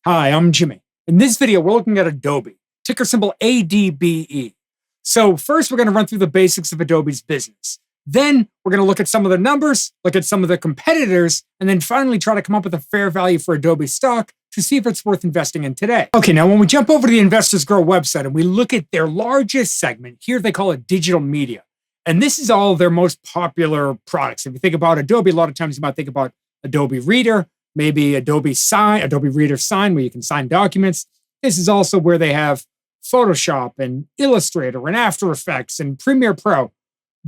Hi, I'm Jimmy. In this video, we're looking at Adobe, ticker symbol ADBE. So first, we're going to run through the basics of Adobe's business. Then we're going to look at some of the numbers, look at some of the competitors, and then finally try to come up with a fair value for Adobe stock to see if it's worth investing in today. Okay, now when we jump over to the Investors Grow website and we look at their largest segment, here they call it digital media. And this is all their most popular products. If you think about Adobe, a lot of times you might think about Adobe Reader, maybe Adobe Sign, Adobe Reader Sign, where you can sign documents. This is also where they have Photoshop and Illustrator and After Effects and Premiere Pro.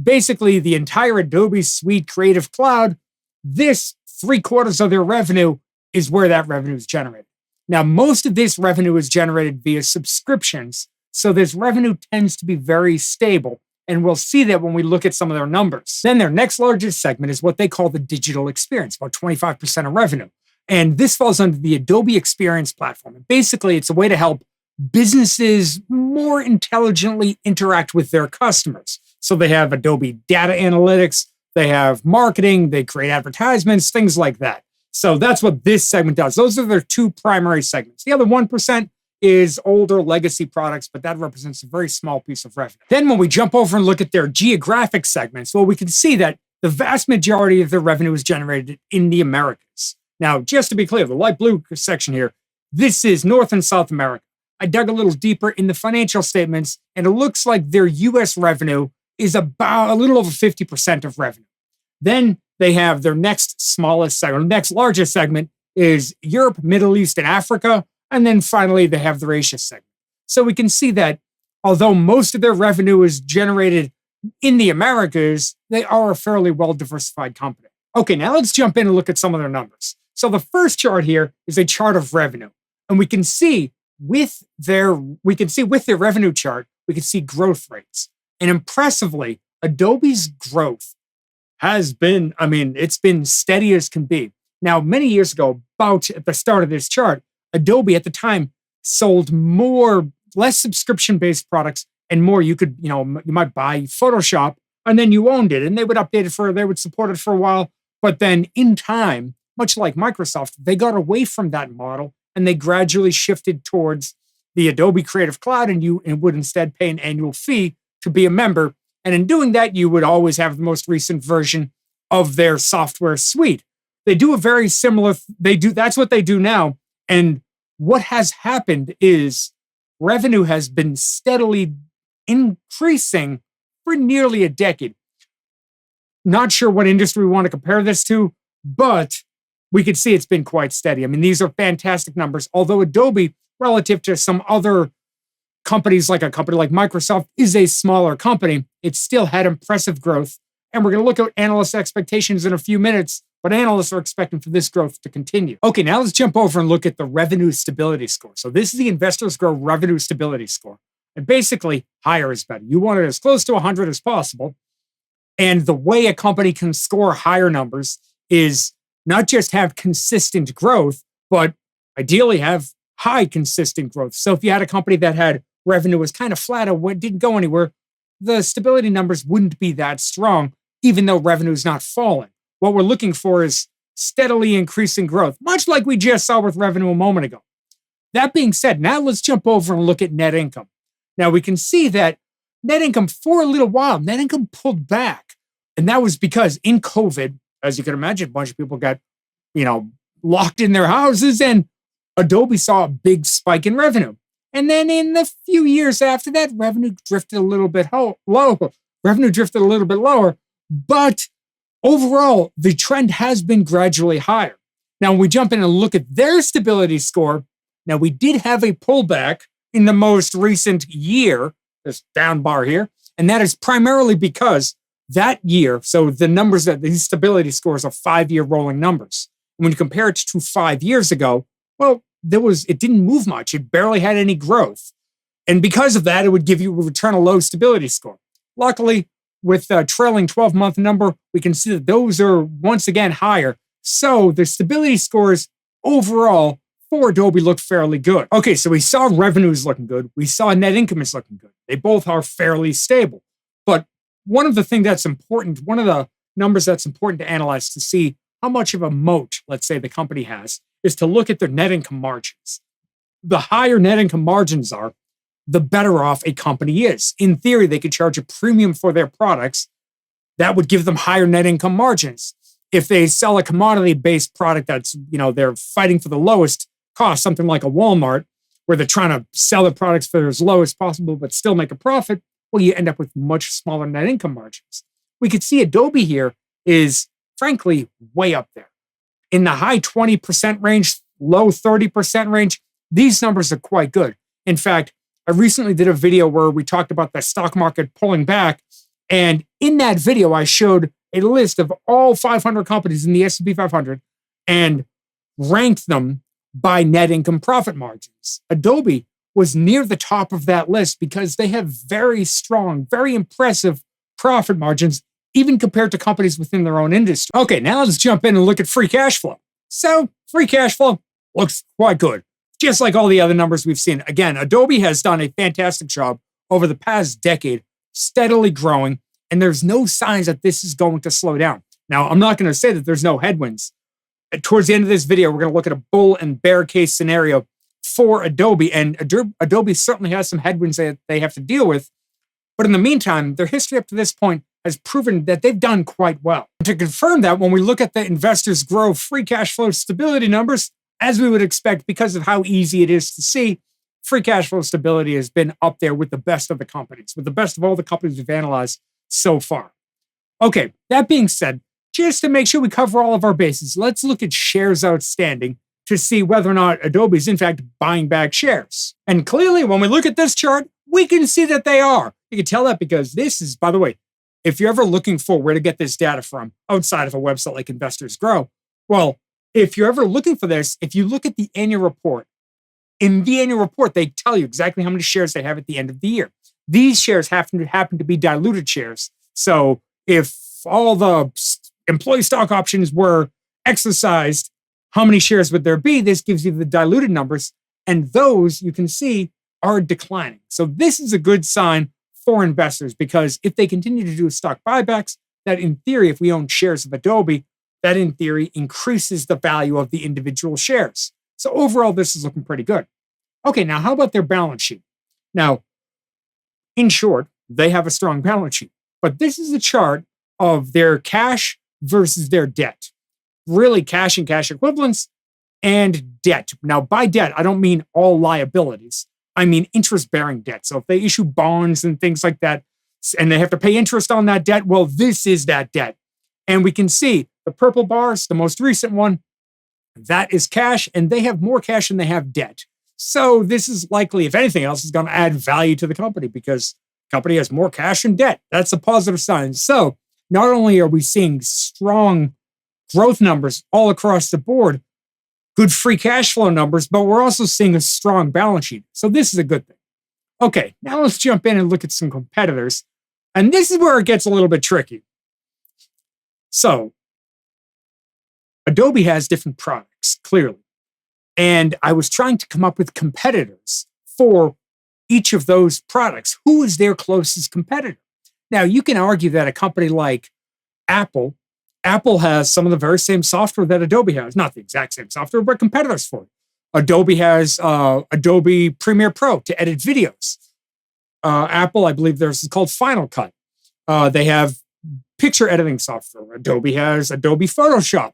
Basically, the entire Adobe Suite Creative Cloud, this 3/4 of their revenue is where that revenue is generated. Now, most of this revenue is generated via subscriptions, so this revenue tends to be very stable. And we'll see that when we look at some of their numbers. Then their next largest segment is what they call the digital experience, about 25% of revenue. And this falls under the Adobe Experience platform. And basically, it's a way to help businesses more intelligently interact with their customers. So they have Adobe Data Analytics, they have marketing, they create advertisements, things like that. So that's what this segment does. Those are their two primary segments. The other 1% is older legacy products, but that represents a very small piece of revenue. Then when we jump over and look at their geographic segments, well, we can see that the vast majority of their revenue is generated in the Americas. Now, just to be clear, the light blue section here, this is North and South America. I dug a little deeper in the financial statements, and it looks like their US revenue is about a little over 50% of revenue. Then they have their next smallest segment, next largest segment is Europe, Middle East, and Africa. And then finally, they have their Asia segment. So we can see that although most of their revenue is generated in the Americas, they are a fairly well-diversified company. Okay, now let's jump in and look at some of their numbers. So the first chart here is a chart of revenue. And we can see with their revenue chart, we can see growth rates. And impressively, Adobe's growth has been, it's been steady as can be. Now, many years ago, about at the start of this chart, Adobe at the time sold less subscription-based products and more. You might buy Photoshop and then you owned it and they would update it they would support it for a while. But then in time, much like Microsoft, they got away from that model and they gradually shifted towards the Adobe Creative Cloud and you would instead pay an annual fee to be a member. And in doing that, you would always have the most recent version of their software suite. They do a very similar, that's what they do now. And what has happened is revenue has been steadily increasing for nearly a decade. Not sure what industry we want to compare this to, but we can see it's been quite steady. These are fantastic numbers. Although Adobe, relative to some other companies, like a company like Microsoft, is a smaller company, it still had impressive growth. And we're going to look at analyst expectations in a few minutes, but analysts are expecting for this growth to continue. Okay, now let's jump over and look at the revenue stability score. So this is the Investors Grow revenue stability score. And basically, higher is better. You want it as close to 100 as possible. And the way a company can score higher numbers is not just have consistent growth, but ideally have high consistent growth. So if you had a company that had revenue was kind of flat or didn't go anywhere, the stability numbers wouldn't be that strong, even though revenue is not falling. What we're looking for is steadily increasing growth, much like we just saw with revenue a moment ago. That being said, now let's jump over and look at net income. Now we can see that net income for a little while, net income pulled back. And that was because in COVID, as you can imagine, a bunch of people got, locked in their houses and Adobe saw a big spike in revenue. And then in the few years after that, revenue drifted a little bit low. Revenue drifted a little bit lower, but overall, the trend has been gradually higher. Now, when we jump in and look at their stability score, now we did have a pullback in the most recent year, this down bar here, and that is primarily because that year, so the numbers that these stability scores are 5-year rolling numbers. And when you compare it to 5 years ago, well, it didn't move much. It barely had any growth. And because of that, it would give you a return a low stability score. Luckily, with a trailing 12-month number, we can see that those are once again higher. So the stability scores overall for Adobe look fairly good. Okay, so we saw revenue is looking good. We saw net income is looking good. They both are fairly stable. But one of the things that's important, one of the numbers that's important to analyze to see how much of a moat, let's say, the company has, is to look at their net income margins. the higher net income margins are, the better off a company is. In theory, they could charge a premium for their products. That would give them higher net income margins. If they sell a commodity-based product that's, they're fighting for the lowest cost, something like a Walmart, where they're trying to sell their products for as low as possible, but still make a profit, well, you end up with much smaller net income margins. We could see Adobe here is, frankly, way up there. In the high 20% range, low 30% range, these numbers are quite good. In fact, I recently did a video where we talked about the stock market pulling back. And in that video, I showed a list of all 500 companies in the S&P 500 and ranked them by net income profit margins. Adobe was near the top of that list because they have very strong, very impressive profit margins, even compared to companies within their own industry. Okay, now let's jump in and look at free cash flow. So free cash flow looks quite good, just like all the other numbers we've seen. Again, Adobe has done a fantastic job over the past decade, steadily growing, and there's no signs that this is going to slow down. Now, I'm not going to say that there's no headwinds. Towards the end of this video, we're going to look at a bull and bear case scenario for Adobe, and Adobe certainly has some headwinds that they have to deal with. But in the meantime, their history up to this point has proven that they've done quite well. To confirm that, when we look at the Investors Grow free cash flow stability numbers, as we would expect because of how easy it is to see, free cash flow stability has been up there with the best of the companies, with the best of all the companies we've analyzed so far. Okay, that being said, just to make sure we cover all of our bases, let's look at shares outstanding to see whether or not Adobe is in fact buying back shares. And clearly, when we look at this chart, we can see that they are. You can tell that because this is, by the way, if you're ever looking for where to get this data from outside of a website like Investors Grow, well, if you're ever looking for this, if you look at the annual report, in the annual report, they tell you exactly how many shares they have at the end of the year. These shares happen to be diluted shares. So if all the employee stock options were exercised, how many shares would there be? This gives you the diluted numbers, and those you can see are declining. So this is a good sign for investors because if they continue to do stock buybacks, that in theory, if we own shares of Adobe, that in theory increases the value of the individual shares. So overall, this is looking pretty good. Okay, now how about their balance sheet? Now, in short, they have a strong balance sheet, but this is a chart of their cash versus their debt. Really cash and cash equivalents and debt. Now, by debt, I don't mean all liabilities. I mean interest-bearing debt. So if they issue bonds and things like that, and they have to pay interest on that debt, well, this is that debt. And we can see the purple bars, the most recent one, that is cash, and they have more cash than they have debt. So this is likely, if anything else, is going to add value to the company because the company has more cash and debt. That's a positive sign. So not only are we seeing strong growth numbers all across the board, good free cash flow numbers, but we're also seeing a strong balance sheet. So this is a good thing. Okay, now let's jump in and look at some competitors. And this is where it gets a little bit tricky. So Adobe has different products, clearly. And I was trying to come up with competitors for each of those products. Who is their closest competitor? Now, you can argue that a company like Apple has some of the very same software that Adobe has. Not the exact same software, but competitors for it. Adobe has Adobe Premiere Pro to edit videos. Apple, I believe there's called Final Cut. They have picture editing software. Adobe has Adobe Photoshop.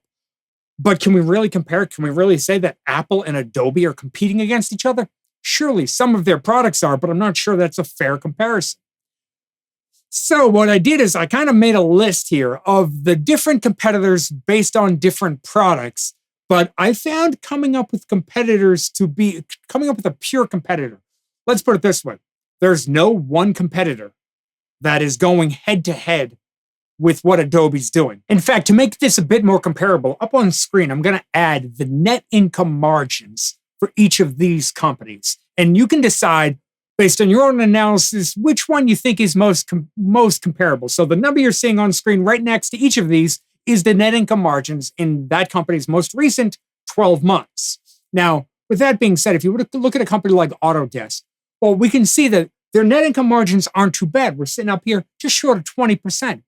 But can we really compare? Can we really say that Apple and Adobe are competing against each other? Surely some of their products are, but I'm not sure that's a fair comparison. So what I did is I kind of made a list here of the different competitors based on different products, but I found coming up with a pure competitor. Let's put it this way. There's no one competitor that is going head to head with what Adobe's doing. In fact, to make this a bit more comparable, up on screen, I'm going to add the net income margins for each of these companies. And you can decide, based on your own analysis, which one you think is most comparable. So the number you're seeing on screen right next to each of these is the net income margins in that company's most recent 12 months. Now, with that being said, if you were to look at a company like Autodesk, well, we can see that their net income margins aren't too bad. We're sitting up here just short of 20%.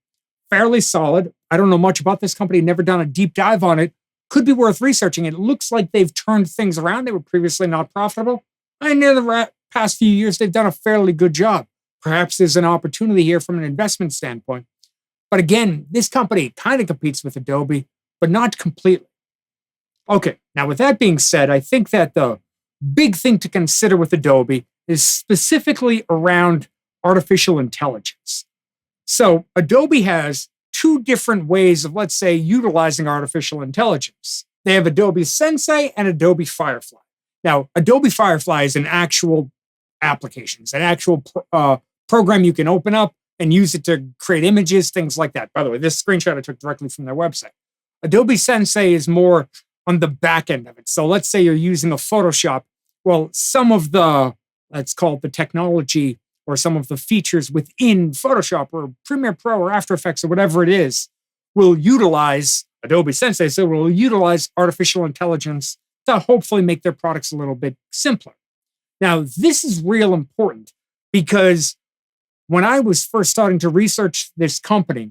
Fairly solid. I don't know much about this company, never done a deep dive on it. Could be worth researching. It looks like they've turned things around. They were previously not profitable. And in the past few years, they've done a fairly good job. Perhaps there's an opportunity here from an investment standpoint. But again, this company kind of competes with Adobe, but not completely. Okay, now with that being said, I think that the big thing to consider with Adobe is specifically around artificial intelligence. So Adobe has two different ways of, let's say, utilizing artificial intelligence. They have Adobe Sensei and Adobe Firefly. Now, Adobe Firefly is an actual application. It's an actual program you can open up and use it to create images, things like that. By the way, this screenshot I took directly from their website. Adobe Sensei is more on the back end of it. So let's say you're using a Photoshop. Well, some of the, let's call it the technology or some of the features within Photoshop or Premiere Pro or After Effects or whatever it is will utilize Adobe Sensei. So will utilize artificial intelligence to hopefully make their products a little bit simpler. Now, this is real important because when I was first starting to research this company,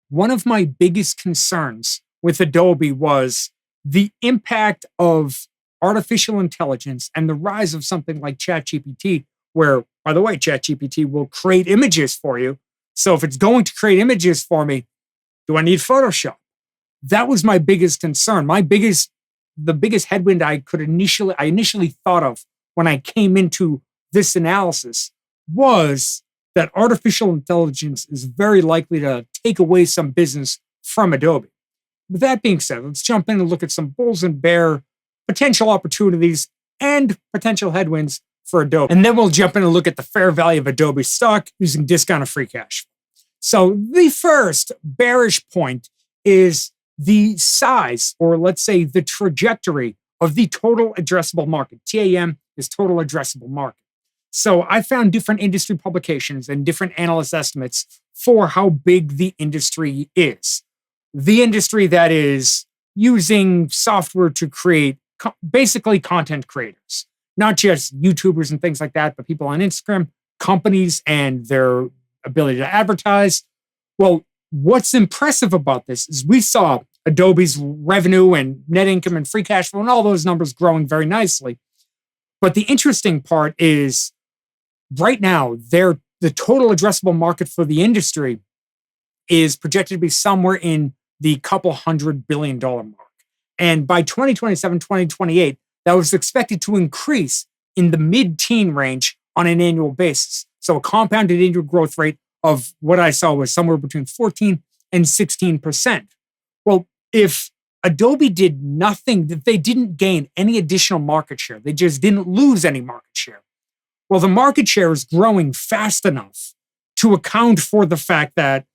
one of my biggest concerns with Adobe was the impact of artificial intelligence and the rise of something like ChatGPT, where, by the way, ChatGPT will create images for you. So if it's going to create images for me, do I need Photoshop? That was my biggest concern. The biggest headwind I initially thought of when I came into this analysis was that artificial intelligence is very likely to take away some business from Adobe. With that being said, let's jump in and look at some bulls and bear potential opportunities and potential headwinds for Adobe. And then we'll jump in and look at the fair value of Adobe stock using discounted free cash. So the first bearish point is the size, or let's say the trajectory of the total addressable market. TAM is total addressable market. So I found different industry publications and different analyst estimates for how big the industry is. The industry that is using software to create basically content creators, not just YouTubers and things like that, but people on Instagram, companies and their ability to advertise. Well, what's impressive about this is we saw Adobe's revenue and net income and free cash flow and all those numbers growing very nicely. But the interesting part is right now, the total addressable market for the industry is projected to be somewhere in the couple $100 billion mark. And by 2027, 2028, that was expected to increase in the mid-teen range on an annual basis. So a compounded annual growth rate of what I saw was somewhere between 14 and 16%. Well, if Adobe did nothing, that they didn't gain any additional market share, they just didn't lose any market share. Well, the market share is growing fast enough to account for the fact that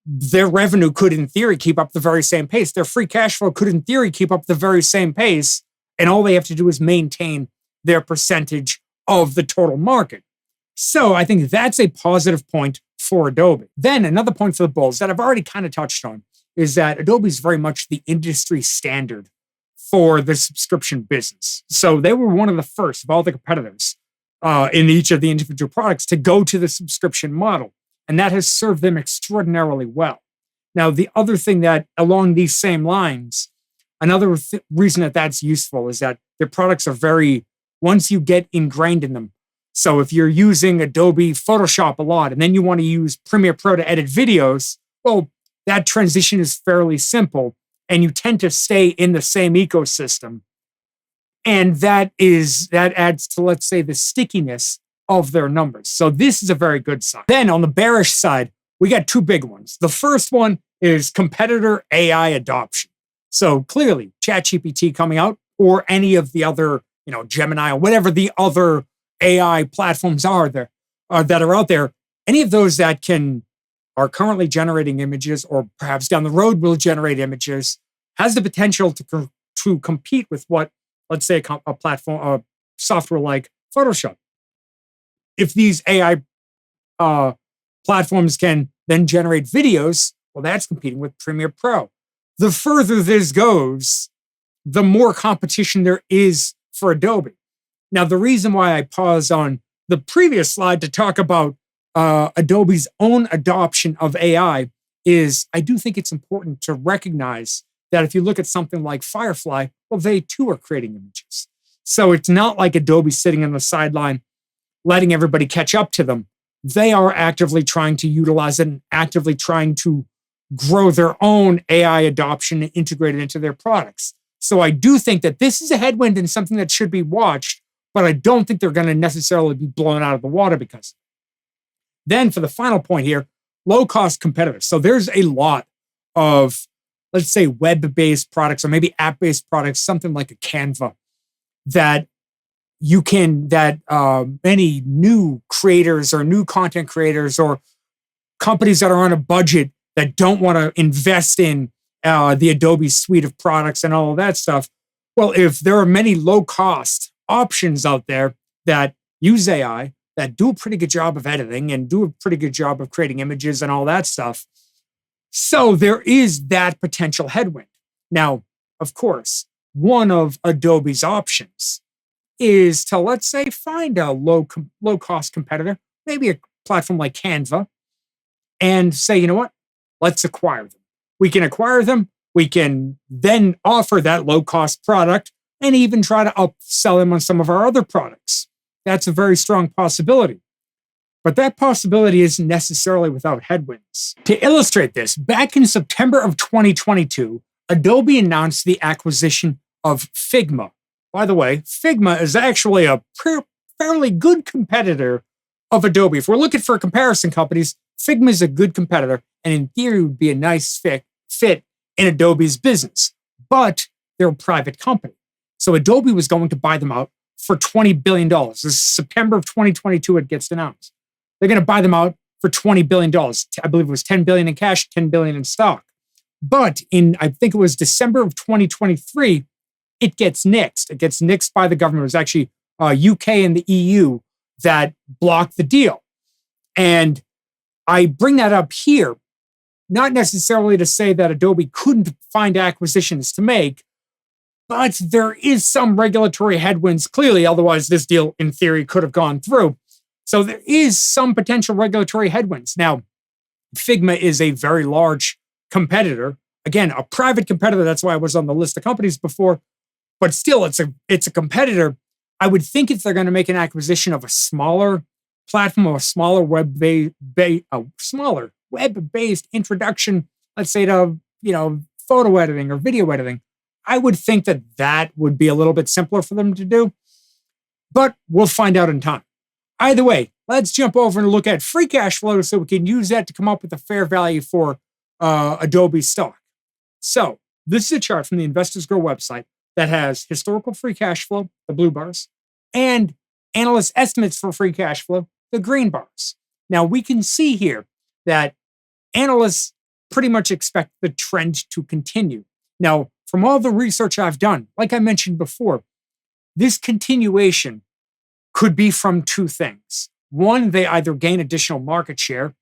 their revenue could, in theory, keep up the very same pace. Their free cash flow could, in theory, keep up the very same pace. And all they have to do is maintain their percentage of the total market. So I think that's a positive point for Adobe. Then another point for the bulls that I've already kind of touched on is that Adobe is very much the industry standard for the subscription business. So they were one of the first of all the competitors in each of the individual products to go to the subscription model. And that has served them extraordinarily well. Now, the other thing that along these same lines, another reason that that's useful is that their products are once you get ingrained in them. So if you're using Adobe Photoshop a lot and then you want to use Premiere Pro to edit videos, well, that transition is fairly simple and you tend to stay in the same ecosystem. And that adds to, let's say, the stickiness of their numbers. So this is a very good sign. Then on the bearish side, we got two big ones. The first one is competitor AI adoption. So clearly, ChatGPT coming out or any of the other, Gemini or whatever the other AI platforms are that are out there, any of those that are currently generating images or perhaps down the road will generate images has the potential to compete with what, let's say, a platform, a software like Photoshop. If these AI platforms can then generate videos, well, that's competing with Premiere Pro. The further this goes, the more competition there is for Adobe. Now, the reason why I paused on the previous slide to talk about Adobe's own adoption of AI is I do think it's important to recognize that if you look at something like Firefly, well, they too are creating images. So it's not like Adobe sitting on the sideline, letting everybody catch up to them. They are actively trying to utilize it and actively trying to grow their own AI adoption and integrate it into their products. So I do think that this is a headwind and something that should be watched, but I don't think they're going to necessarily be blown out of the water because of it. Then for the final point here, low-cost competitors. So there's a lot of, let's say, web-based products or maybe app-based products, something like a Canva, that many new creators or new content creators or companies that are on a budget that don't want to invest in the Adobe suite of products and all of that stuff. Well, if there are many low-cost options out there that use AI, that do a pretty good job of editing and do a pretty good job of creating images and all that stuff, so there is that potential headwind. Now, of course, one of Adobe's options is to, let's say, find a low-cost competitor, maybe a platform like Canva, and say, you know what, let's acquire them. We can acquire them. We can then offer that low-cost product and even try to upsell them on some of our other products. That's a very strong possibility. But that possibility isn't necessarily without headwinds. To illustrate this, back in September of 2022, Adobe announced the acquisition of Figma. By the way, Figma is actually a fairly good competitor of Adobe. If we're looking for comparison companies, Figma is a good competitor and in theory would be a nice fit in Adobe's business. But they're a private company. So Adobe was going to buy them out for $20 billion. This is September of 2022, it gets announced. They're going to buy them out for $20 billion. I believe it was $10 billion in cash, $10 billion in stock. But I think it was December of 2023, it gets nixed. It gets nixed by the government. It was actually UK and the EU that blocked the deal. And I bring that up here, not necessarily to say that Adobe couldn't find acquisitions to make, but there is some regulatory headwinds, clearly, otherwise this deal, in theory, could have gone through. So there is some potential regulatory headwinds. Now, Figma is a very large competitor. Again, a private competitor. That's why I was on the list of companies before. But still, it's a competitor. I would think if they're going to make an acquisition of a smaller platform or a smaller web-based introduction, let's say to photo editing or video editing, I would think that would be a little bit simpler for them to do. But we'll find out in time. Either way, let's jump over and look at free cash flow so we can use that to come up with a fair value for Adobe stock. So this is a chart from the Investors Grow website that has historical free cash flow, the blue bars, and analyst estimates for free cash flow, the green bars. Now we can see here that analysts pretty much expect the trend to continue. Now, from all the research I've done, like I mentioned before, this continuation could be from two things. One, they either gain additional market share,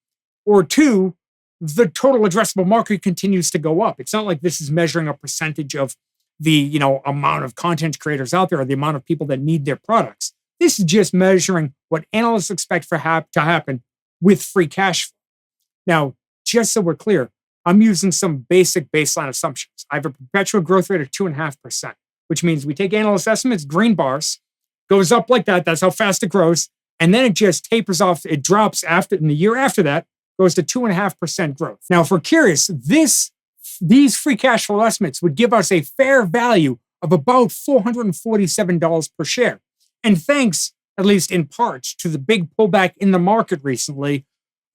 or two, the total addressable market continues to go up. It's not like this is measuring a percentage of the amount of content creators out there or the amount of people that need their products. This is just measuring what analysts expect to happen with free cash flow. Now, just so we're clear, I'm using some basic baseline assumptions. I have a perpetual growth rate of 2.5%, which means we take analyst estimates, green bars, goes up like that. That's how fast it grows. And then it just tapers off. It drops in the year after that, goes to 2.5% growth. Now, if we're curious, these free cash flow estimates would give us a fair value of about $447 per share. And thanks, at least in part, to the big pullback in the market recently,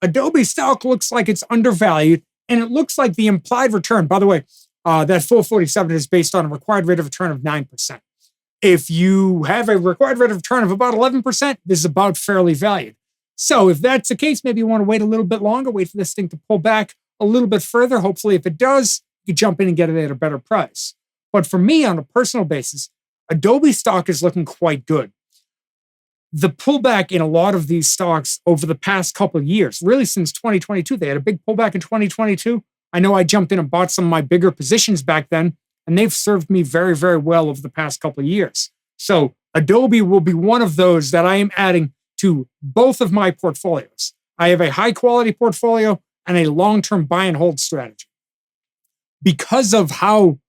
Adobe stock looks like it's undervalued. And it looks like the implied return, by the way, that 447 is based on a required rate of return of 9%. If you have a required rate of return of about 11%, this is about fairly valued. So if that's the case, maybe you want to wait a little bit longer, wait for this thing to pull back a little bit further. Hopefully, if it does, you jump in and get it at a better price. But for me, on a personal basis, Adobe stock is looking quite good. The pullback in a lot of these stocks over the past couple of years, really since 2022, they had a big pullback in 2022. I know I jumped in and bought some of my bigger positions back then, and they've served me very, very well over the past couple of years. So Adobe will be one of those that I am adding to both of my portfolios. I have a high quality portfolio and a long-term buy and hold strategy. Because of how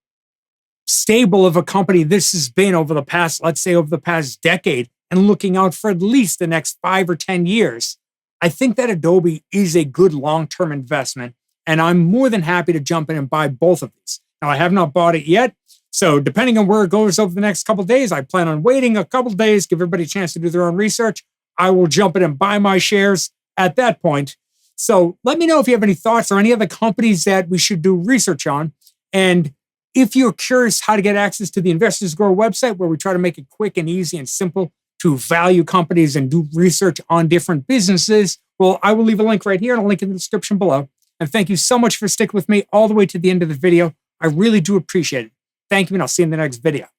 stable of a company this has been over the past, let's say over the past decade, and looking out for at least the next 5 or 10 years, I think that Adobe is a good long-term investment, and I'm more than happy to jump in and buy both of these. Now, I have not bought it yet, so depending on where it goes over the next couple of days, I plan on waiting a couple of days, give everybody a chance to do their own research. I will jump in and buy my shares at that point. So let me know if you have any thoughts or any other companies that we should do research on. And if you're curious how to get access to the Investors Grow website, where we try to make it quick and easy and simple to value companies and do research on different businesses, well, I will leave a link right here and a link in the description below. And thank you so much for sticking with me all the way to the end of the video. I really do appreciate it. Thank you, and I'll see you in the next video.